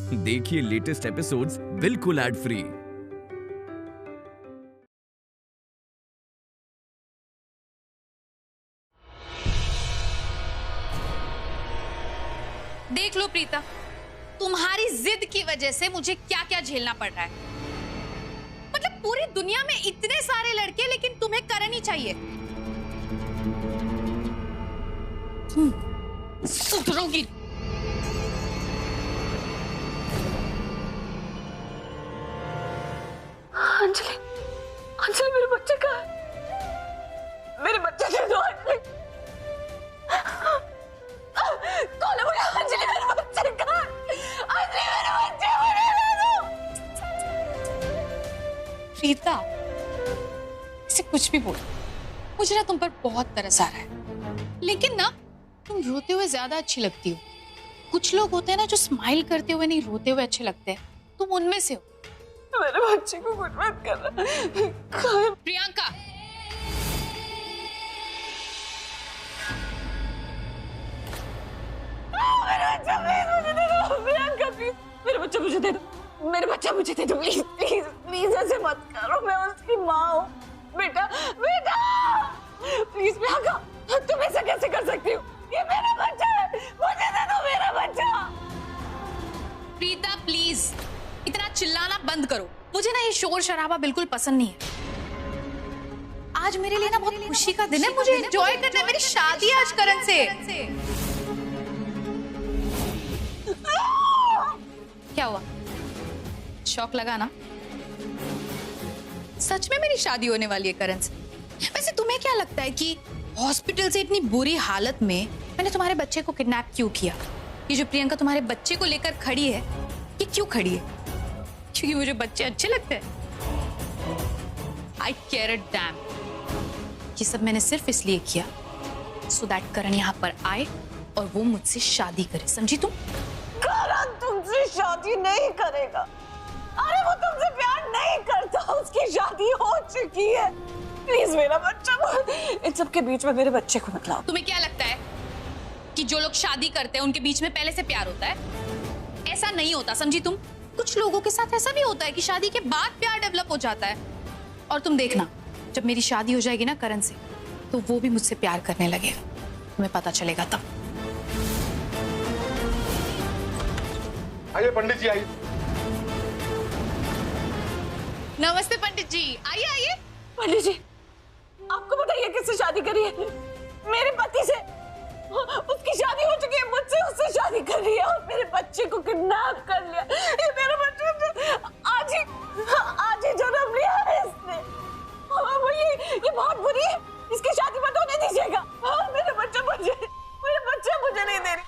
देखिए latest episodes बिल्कुल ad free. देख लो प्रीता, तुम्हारी जिद की वजह से मुझे क्या क्या झेलना पड़ रहा है। मतलब पूरी दुनिया में इतने सारे लड़के, लेकिन तुम्हें करण ही चाहिए। सुधरोगी। अंजलि, अंजलि मेरे बच्चे कहाँ है? मेरे बच्चे दे दो अंजलि। कौन है बोला? अंजलि मेरे बच्चे कहाँ है? अंजलि मेरे बच्चे मुझे दे दो। प्रीता, इसे कुछ भी बोलो, मुझे ना तुम पर बहुत तरस आ रहा है। लेकिन ना तुम रोते हुए ज्यादा अच्छी लगती हो। कुछ लोग होते हैं ना जो स्माइल करते हुए नहीं रोते हुए अच्छे लगते हैं, तुम उनमें से हो। मेरे बच्चे को कुछ मत करना। प्रियंका, प्रियंका प्लीज मेरे बच्चे मुझे दे दो। मेरे बच्चा मुझे दे दो प्लीज प्लीज प्लीज। ऐसे मत करो, मैं उसकी माँ हूँ। बेटा बेटा प्लीज प्रियंका, तुम ऐसा कैसे कर सकती हो? ये मेरा बच्चा है, मुझे दे दो मेरा बच्चा। प्रीता प्लीज इतना चिल्लाना बंद करो। मुझे ना ये शोर शराबा बिल्कुल पसंद नहीं है। आज मेरे लिए ना बहुत खुशी का दिन है, मुझे एंजॉय करना है। मेरी शादी है आज करण से। क्या हुआ? शौक लगा ना? सच में मेरी शादी होने वाली है करण से। वैसे तुम्हें क्या लगता है कि हॉस्पिटल से इतनी बुरी हालत में मैंने तुम्हारे बच्चे को किडनैप क्यों किया? ये जो प्रियंका तुम्हारे बच्चे को लेकर खड़ी है, ये क्यों खड़ी है? क्योंकि मुझे बच्चे अच्छे लगते हैं। I care a damn। ये सब मैंने सिर्फ इसलिए किया सो दैट करण यहाँ पर आए और वो मुझसे शादी करे, समझी तुम? करण तुमसे शादी नहीं करेगा। अरे वो तुमसे प्यार नहीं करता, उसकी शादी हो चुकी है। प्लीज मेरा बच्चा, इन सब के बीच में मेरे बच्चे को मत लाओ। तुम्हें क्या लगता है कि जो लोग शादी करते हैं उनके बीच में पहले से प्यार होता है? ऐसा नहीं होता, समझी तुम? कुछ लोगों के साथ ऐसा भी होता है कि शादी के बाद प्यार डेवलप हो जाता है। और तुम देखना, जब मेरी शादी हो जाएगी ना करण से, तो वो भी मुझसे प्यार करने लगेगा। तुम्हें पता चलेगा तब। आइए पंडित जी, आइए। नमस्ते पंडित जी, आइए आइए। पंडित जी, आपको बताइए किससे शादी करी है? मेरे पति से। उसकी शादी हो चुकी है, मुझसे उससे शादी कर रही है और मेरे बच्चे को किडनैप कर लिया। ये मेरा बच्चा आज ही जन्म लिया है इसने। ये बहुत बुरी है, इसकी शादी मत होने दीजिएगा। मेरे बच्चे मुझे नहीं दे रही।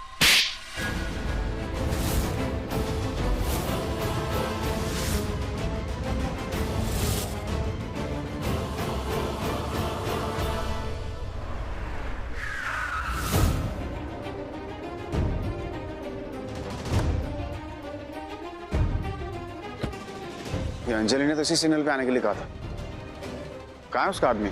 ये अंजलि ने तो इसी सिग्नल पे आने के लिए कहा था। कहाँ है उसका आदमी?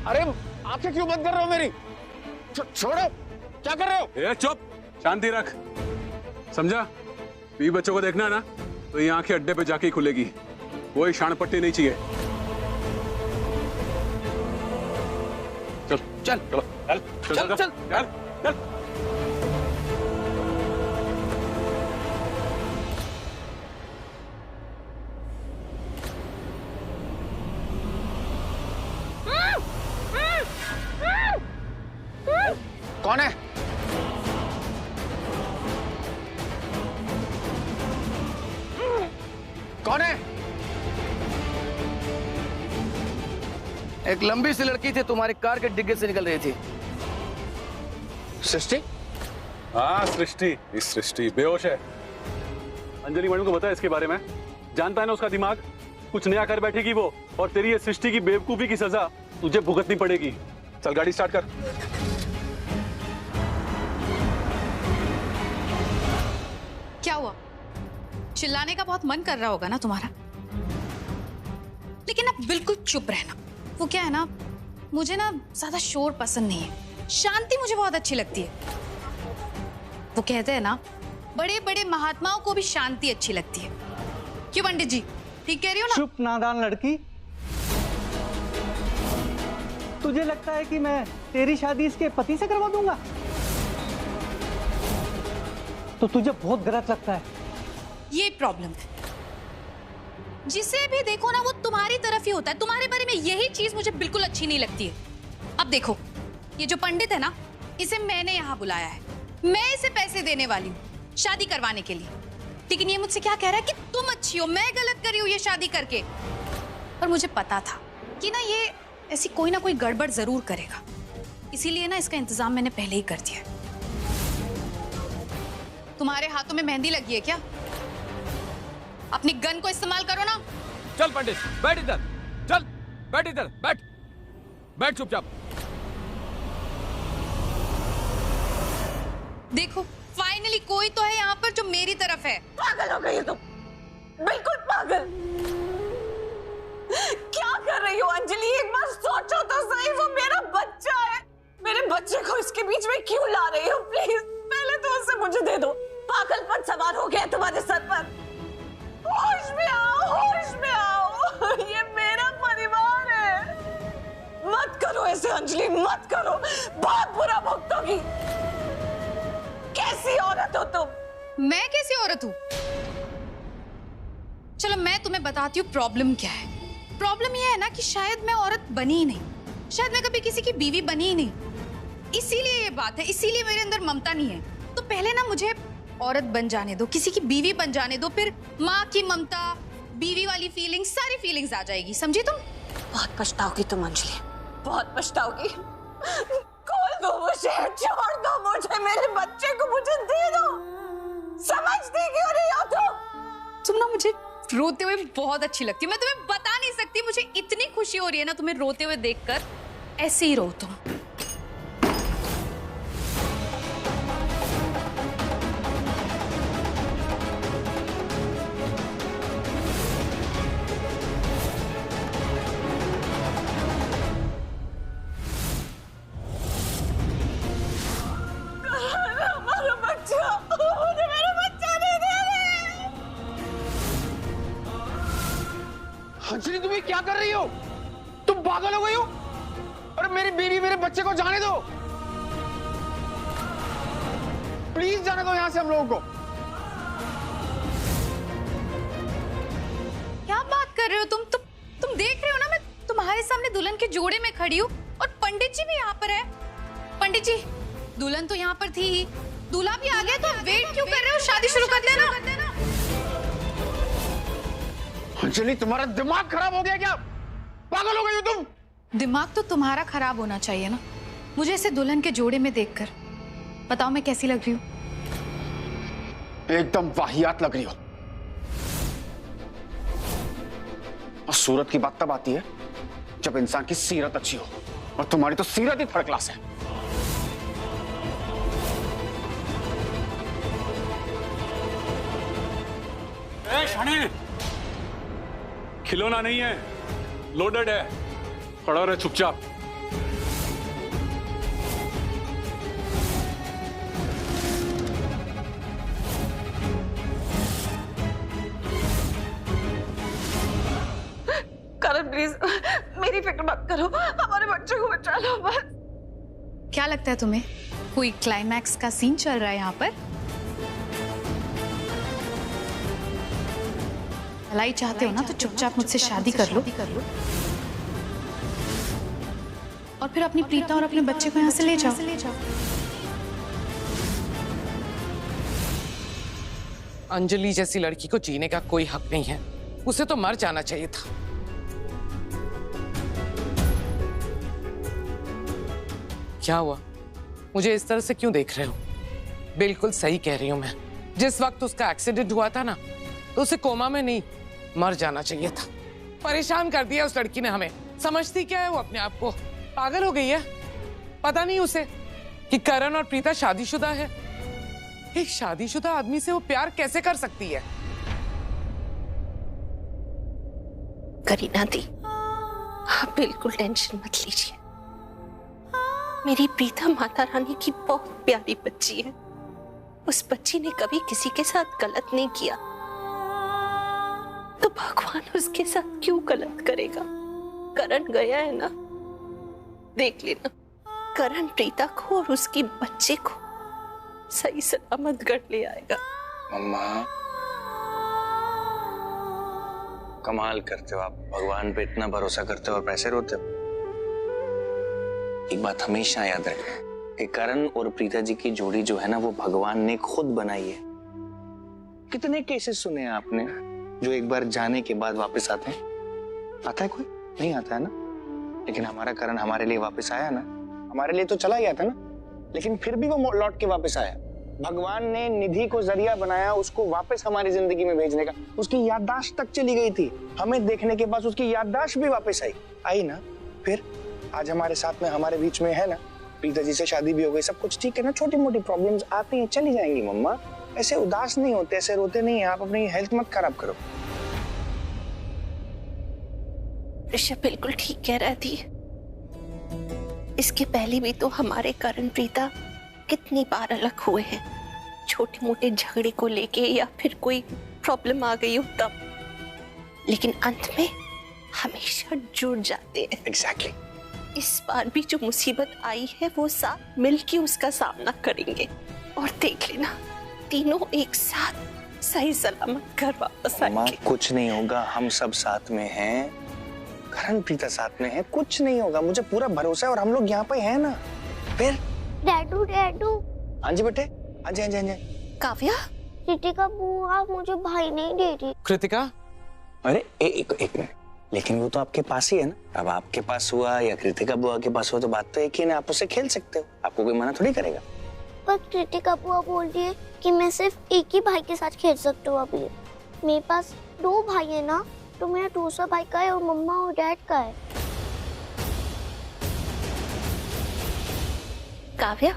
अरे आंखें क्यों बंद कर रहे हो मेरी? छोड़ो, क्या कर रहे हो? ए चुप, शांति रख। समझा? बीवी बच्चों को देखना है ना, तो ये आंखें अड्डे पे जाके ही खुलेगी। कोई शान पट्टी नहीं चाहिए। चल चल चल चल चल चल चल चल। कौन है? कौन है? एक लंबी सी लड़की थी, तुम्हारी कार के डिग्गे से निकल रही थी। सृष्टि? हाँ सृष्टि, इस सृष्टि बेहोश है। अंजलि मैडम को बताया इसके बारे में? जानता है ना उसका दिमाग, कुछ नया कर बैठेगी वो, और तेरी ये सृष्टि की बेवकूफी की सजा तुझे भुगतनी पड़ेगी। चल गाड़ी स्टार्ट कर। क्या हुआ? चिल्लाने का बहुत मन कर रहा होगा ना तुम्हारा, लेकिन अब बिल्कुल चुप रहना। वो क्या है ना, मुझे ना ज्यादा शोर पसंद नहीं है, शांति मुझे बहुत अच्छी लगती है। वो कहते हैं ना, बड़े बड़े महात्माओं को भी शांति अच्छी लगती है। क्यों पंडित जी, ठीक कह रही हो ना? चुप नादान लड़की, तुझे लगता है कि मैं तेरी शादी इसके पति से करवा दूंगा? तो तुझे बहुत गलत लगता है। ये प्रॉब्लम है, जिसे भी देखो ना वो तुम्हारी तरफ ही होता है। तुम्हारे बारे में यही चीज मुझे बिल्कुल अच्छी नहीं लगती है। अब देखो, ये जो पंडित है ना, इसे मैंने यहाँ बुलाया है, मैं इसे पैसे देने वाली हूँ शादी करवाने के लिए, लेकिन ये मुझसे क्या कह रहा है कि तुम अच्छी हो, मैं गलत करी हूँ ये शादी करके। और मुझे पता था कि ना ये ऐसी कोई ना कोई गड़बड़ जरूर करेगा, इसीलिए ना इसका इंतजाम मैंने पहले ही कर दिया। तुम्हारे हाथों में मेहंदी लगी है क्या? अपनी गन को इस्तेमाल करो ना। चल पंडित, बैठ इधर, चल बैठ इधर, बैठ बैठ चुपचाप। देखो, फाइनली कोई तो है यहाँ पर जो मेरी तरफ है। पागल हो गई हो तुम, बिल्कुल पागल। क्या कर रही हो अंजलि? एक बार सोचो तो सही, वो मेरा बच्चा है। मेरे बच्चे को इसके बीच में क्यों ला रही हो? प्लीज पहले तो उसे मुझे दे दो। पागलपन सवार हो गया तुम्हारे सर पर। होश में आओ, होश में आओ, ये मेरा परिवार है। मत करो ऐसे अंजलि, मत करो, बहुत बुरा भुगतोगी। कैसी औरत हो तुम? मैं कैसी औरत हूँ? चलो मैं तुम्हें बताती हूँ प्रॉब्लम क्या है। प्रॉब्लम यह है ना कि शायद मैं औरत बनी ही नहीं, शायद मैं कभी किसी की बीवी बनी ही नहीं। इसीलिए ये बात है, इसीलिए मेरे अंदर ममता नहीं है। तो पहले ना मुझे औरत बन जाने दो, किसी की बीवी बन जाने दो, फिर माँ की ममता, बीवी वाली फीलिंग्स, सारी फीलिंग्स आ जाएगी। समझी तुम? बहुत पछताओगी तुम अंजलि, बहुत पछताओगी। खोल दो मुझे, छोड़ दो मुझे, मेरे बच्चे को मुझे दे दो। समझती क्यों नहीं हो तुम ना मुझे रोते हुए बहुत अच्छी लगती है। मैं तुम्हें बता नहीं सकती, मुझे इतनी खुशी हो रही है ना तुम्हें रोते हुए देखकर। ऐसे ही रो तुम। हमारा बच्चा, मुझे मेरा बच्चा नहीं दे रहे। अंजलि तुम ये क्या कर रही हो? तुम पागल हो गई हो? अरे मेरी बीवी मेरे बच्चे को जाने दो, प्लीज जाने दो यहाँ से हम लोगों को। क्या बात कर रहे हो तुम देख रहे हो ना मैं तुम्हारे सामने दुल्हन के जोड़े में खड़ी हूँ और पंडित जी भी यहाँ पर है। पंडित जी, दुल्हन तो यहाँ पर थी ही, दूल्हा भी आ गया, तो आप वेट क्यों कर रहे हो? शादी शुरू कर देना। अंजलि तुम्हारा दिमाग खराब हो गया क्या? पागल हो गई हो तुम? दिमाग तो तुम्हारा खराब होना चाहिए ना, मुझे ऐसे दुल्हन के जोड़े में देखकर। बताओ मैं कैसी लग रही हूँ? एकदम वाहियात लग रही हो। और सूरत की बात तब आती है जब इंसान की सीरत अच्छी हो, और तुम्हारी तो सीरत ही थर्ड क्लास है। खिलौना नहीं है, लोडेड है। खड़ा रहे चुपचाप। करण प्लीज मेरी फिक्र मत करो, हमारे बच्चे को बचा लो बस। क्या लगता है तुम्हें कोई क्लाइमैक्स का सीन चल रहा है यहाँ पर? भलाई चाहते हो ना तो चुपचाप मुझसे शादी कर लो और फिर अपनी प्रीता और अपने बच्चे को यहाँ से ले जाओ। अंजलि जैसी लड़की को जीने का कोई हक नहीं है, उसे तो मर जाना चाहिए था। क्या हुआ? मुझे इस तरह से क्यों देख रहे हो? बिल्कुल सही कह रही हूं मैं। जिस वक्त उसका एक्सीडेंट हुआ था ना, तो उसे कोमा में नहीं, मर जाना चाहिए था। परेशान कर दिया उस लड़की ने हमें। समझती क्या है वो अपने आप को? पागल हो गई है। पता नहीं उसे कि करण और प्रीता शादीशुदा है? एक शादीशुदा आदमी से वो प्यार कैसे कर सकती है? करीना दी, आप बिल्कुल टेंशन मत लीजिए। मेरी प्रीता माता रानी की बहुत प्यारी बच्ची है। उस बच्ची ने कभी किसी के साथ गलत नहीं किया, तो भगवान उसके साथ क्यों गलत करेगा? करण गया है ना, देख लेना, करण प्रीता को और उसकी बच्चे को सही सलामत घर ले आएगा। मम्मा, कमाल करते हो आप, भगवान पे इतना भरोसा करते हो और पैसे रोते हो। एक बात हमेशा याद रखें कि करण और प्रीता जी की जोड़ी जो है ना, वो भगवान ने खुद बनाई है। कितने केसेस सुने हैं आपने जो एक बार जाने के बाद वापस आते हैं? आता है कोई? नहीं आता है ना। लेकिन हमारा करण हमारे लिए वापस आया ना। हमारे लिए तो चला गया था ना, लेकिन फिर भी वो लौट के वापस आया। भगवान ने निधि को जरिया बनाया उसको वापस हमारी जिंदगी में भेजने का। उसकी याददाश्त तक चली गई थी, हमें देखने के बाद उसकी याददाश्त भी वापस आई ना। फिर आज हमारे साथ में, हमारे बीच में है ना। प्रीता जी से शादी भी हो गई, सब कुछ ठीक है ना। छोटी मोटी प्रॉब्लम्स आती हैं, चली जाएंगी मम्मा। ऐसे उदास नहीं होते, ऐसे रोते नहीं है। आप अपनी हेल्थ मत खराब करो। ऋषभ बिल्कुल ठीक कह रहा थी। इसके पहले भी तो हमारे करण प्रीता कितनी बार अलग हुए हैं, छोटे मोटे झगड़े को लेके या फिर कोई प्रॉब्लम आ गई हो तब, लेकिन अंत में हमेशा जुड़ जाते हैं। एग्जैक्टली। इस बार भी जो मुसीबत आई है वो साथ मिलके उसका सामना करेंगे, और देख लेना तीनों एक साथ सही सलामत घर वापस आएंगे। कुछ नहीं होगा, हम सब साथ में हैं, करण प्रीता साथ में है, कुछ नहीं होगा, मुझे पूरा भरोसा है। और हम लोग यहाँ पे हैं ना। फिर डैडू डैडू। हाँ जी बेटे, हाँ जी हाँ जी हाँ जी। काव्या, कृतिका बुआ मुझे भाई नहीं दे रही। कृतिका, अरे एक मिनट, लेकिन वो तो आपके पास ही है ना। अब आपके पास हुआ या कृतिका बुआ के पास हुआ तो बात तो एक ही है ना, आप उससे खेल सकते हो, आपको कोई मना थोड़ी करेगा। पर कृतिका बुआ बोल रही है कि मैं सिर्फ एक ही भाई के साथ खेल सकती हूँ। अभी मेरे पास 2 भाई है ना, तो मेरा दूसरा भाई का है और मम्मा और डैड का है। काव्या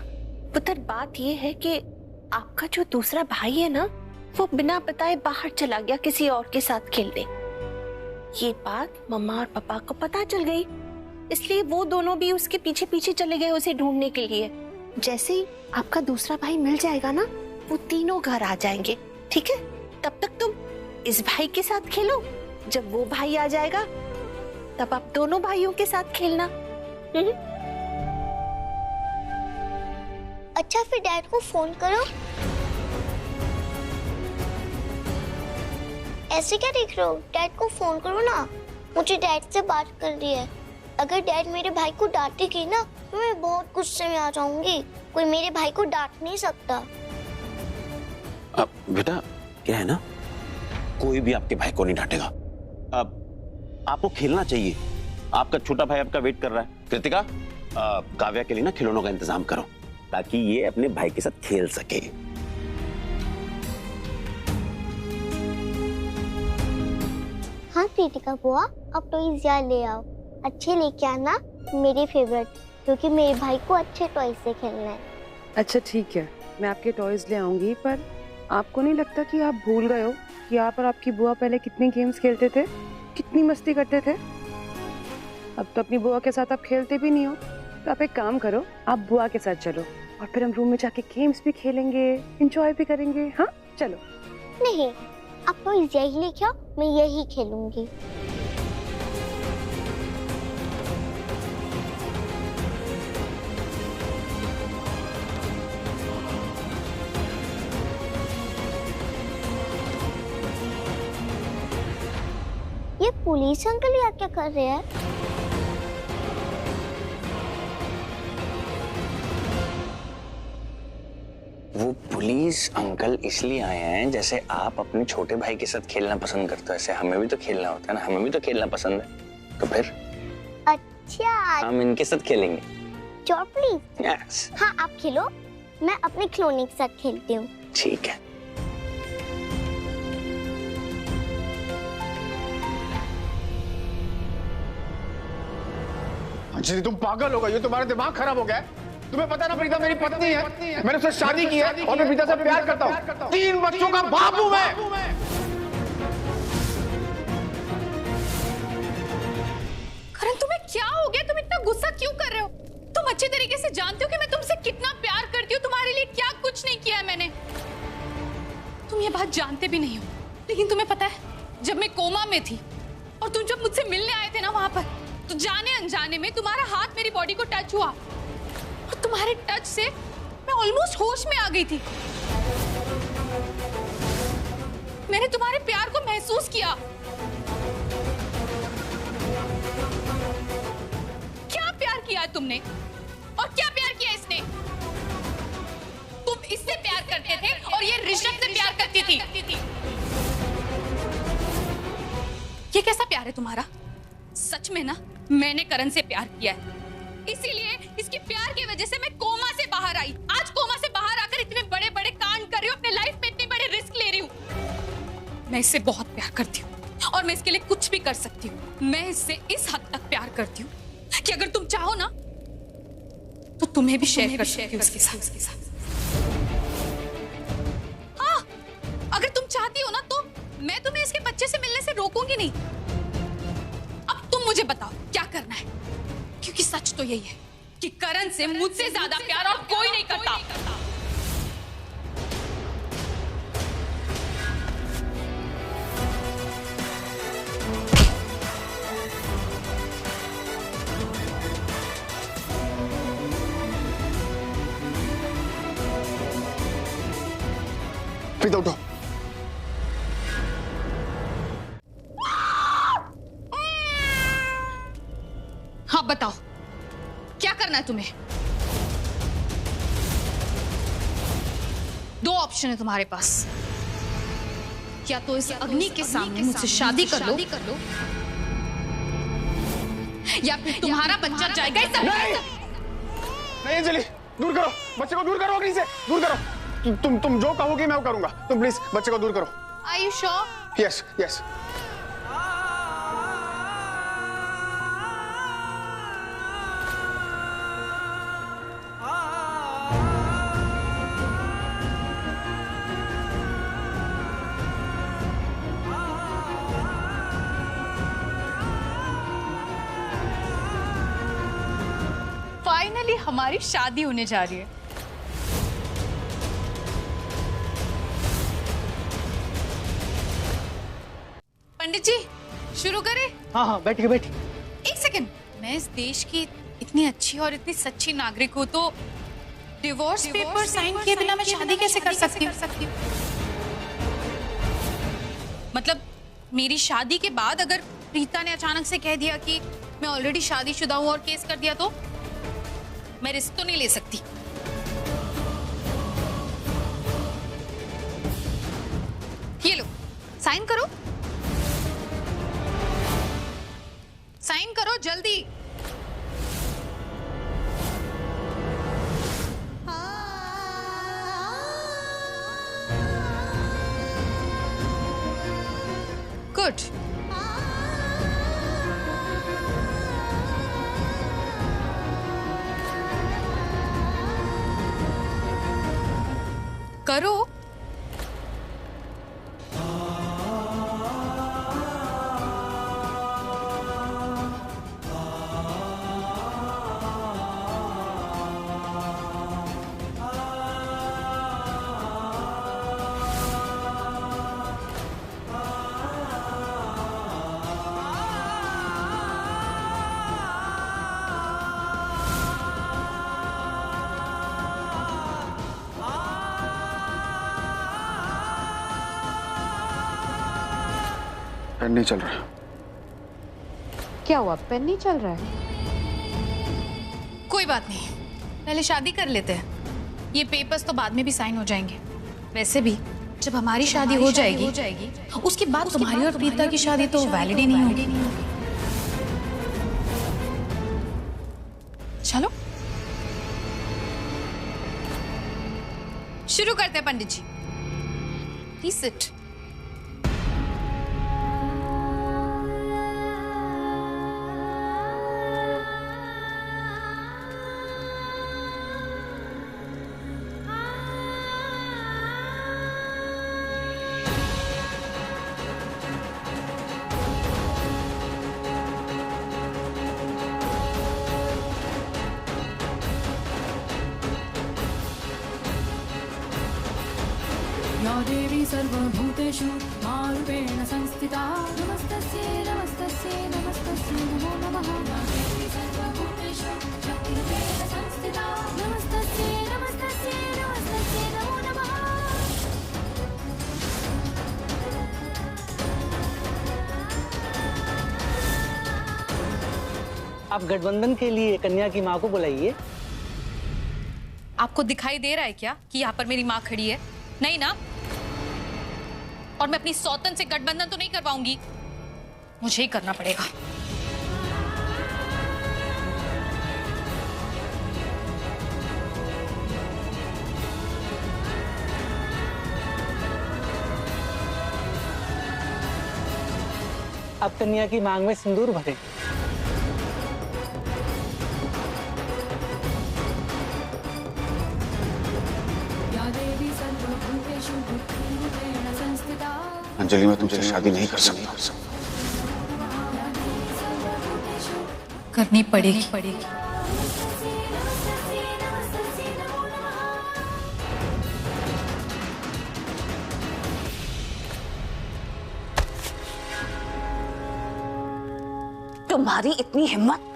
पुत्र, बात ये है कि आपका जो दूसरा भाई है ना, वो बिना बताए बाहर चला गया किसी और के साथ खेलने। ये बात मम्मा और पापा को पता चल गई, इसलिए वो दोनों भी उसके पीछे पीछे चले गए उसे ढूंढने के लिए। जैसे ही आपका दूसरा भाई मिल जाएगा ना, वो तीनों घर आ जाएंगे, ठीक है? तब तक तुम इस भाई के साथ खेलो, जब वो भाई आ जाएगा तब आप दोनों भाइयों के साथ खेलना। अच्छा, फिर डैड को फोन करो। ऐसे क्या देख रहे हो? डैड को फोन करो ना, मुझे डैड से बात करनी है। अगर डैड मेरे भाई को डांटेगी ना, तो मैं बहुत गुस्से में आ जाऊंगी। कोई मेरे भाई को डांट नहीं सकता। अब बेटा क्या है ना, कोई भी आपके भाई को नहीं डांटेगा। अब आपको खेलना चाहिए, आपका छोटा भाई आपका वेट कर रहा है। कृतिका, काव्या के लिए ना खिलौनों का इंतजाम करो ताकि ये अपने भाई के साथ खेल सके। हाँ कृतिका बुआ, अब टॉयज याद ले आओ, अच्छे लेके आना, मेरे फेवरेट, क्योंकि मेरे भाई को अच्छे टॉयज से खेलना है। अच्छा ठीक है, मैं आपके टॉयज ले आऊंगी, पर आपको नहीं लगता कि आप भूल गए हो कि आप और आपकी बुआ पहले कितने गेम्स खेलते थे, कितनी मस्ती करते थे? अब तो अपनी बुआ के साथ आप खेलते भी नहीं हो। तो आप एक काम करो, आप बुआ के साथ चलो और फिर हम रूम में जाके गेम्स भी खेलेंगे, एंजॉय भी करेंगे। हाँ चलो। नहीं, आप तो यही लेके आओ, मैं यही खेलूंगी। ये पुलिस अंकल यहाँ क्या कर रहे हैं? वो पुलिस अंकल इसलिए आए हैं, जैसे आप अपने छोटे भाई के साथ खेलना पसंद करते हो, ऐसे हमें भी तो खेलना होता है ना, हमें भी तो खेलना पसंद है। तो फिर अच्छा, हम इनके साथ खेलेंगे। चोर प्लीज। यस। हाँ आप खेलो, मैं अपने खिलौने के साथ खेलती हूँ। ठीक है। हाँ अंजलि तुम पागल हो गई हो, तुम्हारा दिमाग खराब हो गया है। तुम्हें पता ना प्रीता मेरी पत्नी है, मैंने उससे शादी की है और मैं प्रीता से प्यार करता हूँ। 3 बच्चों का बाप हूं मैं। करण तुम्हें क्या हो गया? तुम इतना गुस्सा क्यों कर रहे हो? तुम अच्छे तरीके से जानते हो कि मैं तुमसे कितना प्यार करती हूँ। तुम्हारे लिए क्या कुछ नहीं किया है मैंने। तुम ये बात जानते भी नहीं हो, लेकिन तुम्हें पता है जब मैं कोमा में थी और तुम जब मुझसे मिलने आए थे ना वहां पर, तो जाने अनजाने में तुम्हारा हाथ मेरी बॉडी को टच हुआ और तुम्हारे टच से मैं ऑलमोस्ट होश में आ गई थी। मैंने तुम्हारे प्यार को महसूस किया। क्या प्यार किया है तुमने और क्या प्यार किया इसने? तुम इससे प्यार करते थे और ये ऋषभ से प्यार करती थी। ये कैसा प्यार है तुम्हारा? सच में ना मैंने करण से प्यार किया है, इसीलिए इसके प्यार की वजह से मैं कोमा से बाहर आई। आज कोमा से बाहर आकर इतने बड़े बड़े कांड कर रही हूँ, अपने लाइफ में इतने बड़े रिस्क ले रही हूँ। मैं इससे बहुत प्यार करती हूँ और मैं इसके लिए कुछ भी कर सकती हूँ। मैं इससे इस हद तक प्यार करती हूँ कि अगर तुम चाहो ना तो तुम्हें भी शेयर कर सकती हूँ उसके साथ। हाँ, अगर तुम चाहती हो ना तो मैं तुम्हें इसके बच्चे से मिलने से रोकूंगी नहीं। अब तुम मुझे बताओ क्या करना है, क्योंकि सच तो यही है कि करण से मुझसे ज्यादा प्यार और कोई नहीं करता। प्रीता उठो। हाँ बताओ क्या करना है तुम्हें? 2 ऑप्शन है तुम्हारे पास, या तो इस अग्नि के सामने मुझसे शादी कर लो या फिर तुम्हारा बच्चा जाएगा इस अग्नि से। नहीं अंजलि, दूर करो बच्चे को, दूर करो अग्नि से, दूर करो। तुम जो कहोगी मैं वो करूंगा। तुम प्लीज बच्चे को दूर करो। Are you sure? Yes yes. Finally हमारी शादी होने जा रही है। पंडित जी शुरू करें? हाँ हाँ बैठिए बैठिए। 1 सेकंड, मैं इस देश की इतनी अच्छी और इतनी सच्ची नागरिक हूँ तो डिवोर्स पेपर साइन किए बिना मैं शादी कैसे कर सकती हूँ? मतलब मेरी शादी के बाद अगर प्रीता ने अचानक से कह दिया कि मैं ऑलरेडी शादीशुदा हूँ और केस कर दिया तो मैं रिस्क तो नहीं ले सकती। ये लो साइन करो, साइन करो जल्दी। गुड। करो। पेन नहीं चल रहा। क्या हुआ, पेन नहीं चल रहा है? कोई बात नहीं, पहले शादी कर लेते हैं। ये पेपर्स तो बाद में भी साइन हो जाएंगे। वैसे भी जब हमारी शादी हो जाएगी उसके बाद तुम्हारी और प्रीता की शादी तो वैलिड ही नहीं होगी। चलो शुरू करते हैं पंडित जी। Please sit. देवी सर्वभूतेषु मारूपेण संस्थिता नमस्तस्यै नमस्तस्यै नमस्तस्यै नमो नमः या देवी सर्वभूतेषु शक्तिरूपेण संस्थिता नमस्तस्यै नमस्तस्यै नमस्तस्यै नमो नमः। आप गठबंधन के लिए कन्या की माँ को बुलाइए। आपको दिखाई दे रहा है क्या कि यहाँ पर मेरी माँ खड़ी है? नहीं ना? और मैं अपनी सौतन से गठबंधन तो नहीं करवाऊंगी, मुझे ही करना पड़ेगा। आप कन्या की मांग में सिंदूर भरें। अंजलि, मैं तुमसे शादी नहीं कर सकता। करनी पड़ेगी। तुम्हारी इतनी हिम्मत